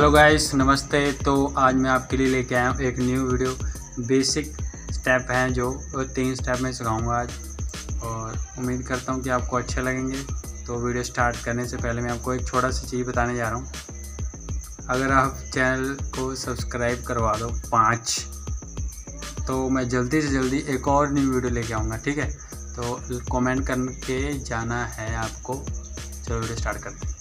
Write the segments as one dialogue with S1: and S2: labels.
S1: Hello guys, नमस्ते। तो आज मैं आपके लिए लेके आया हूँ एक न्यू वीडियो। बेसिक स्टेप हैं जो 3 स्टेप में सिखाऊंगा आज, और उम्मीद करता हूँ कि आपको अच्छे लगेंगे। तो वीडियो स्टार्ट करने से पहले मैं आपको एक छोटा सा चीज़ बताने जा रहा हूँ। अगर आप चैनल को सब्सक्राइब करवा दो 5, तो मैं जल्दी से जल्दी एक और न्यू वीडियो लेके आऊँगा, ठीक है। तो कमेंट करके जाना है आपको। चलो वीडियो स्टार्ट करते हैं।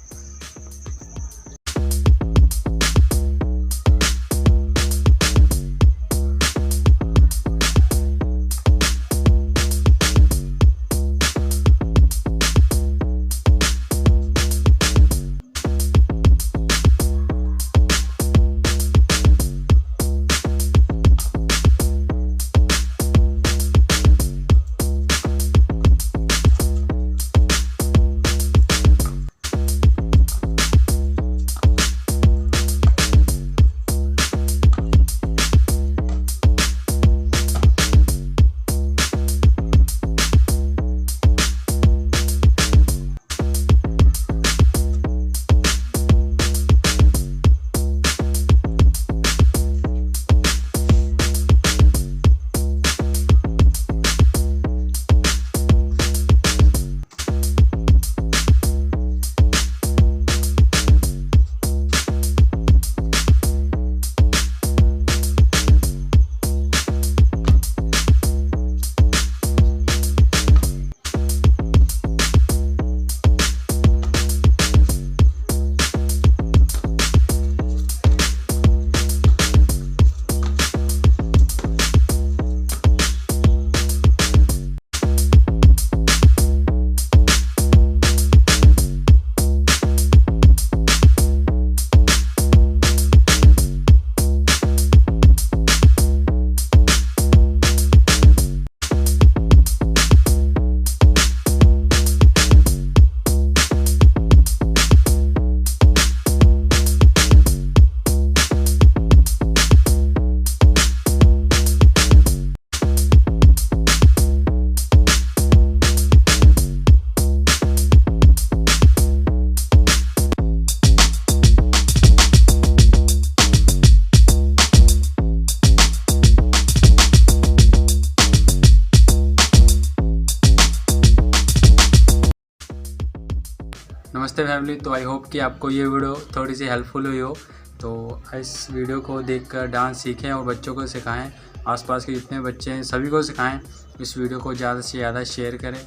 S1: नमस्ते फैमिली। तो आई होप कि आपको ये वीडियो थोड़ी सी हेल्पफुल हुई हो। तो इस वीडियो को देखकर डांस सीखें और बच्चों को सिखाएं। आसपास के जितने बच्चे हैं सभी को सिखाएं। इस वीडियो को ज़्यादा से ज़्यादा शेयर करें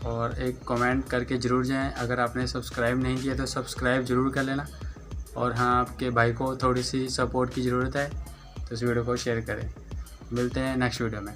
S1: और एक कमेंट करके ज़रूर जाएं। अगर आपने सब्सक्राइब नहीं किया तो सब्सक्राइब ज़रूर कर लेना। और हाँ, आपके भाई को थोड़ी सी सपोर्ट की ज़रूरत है, तो इस वीडियो को शेयर करें। मिलते हैं नेक्स्ट वीडियो में।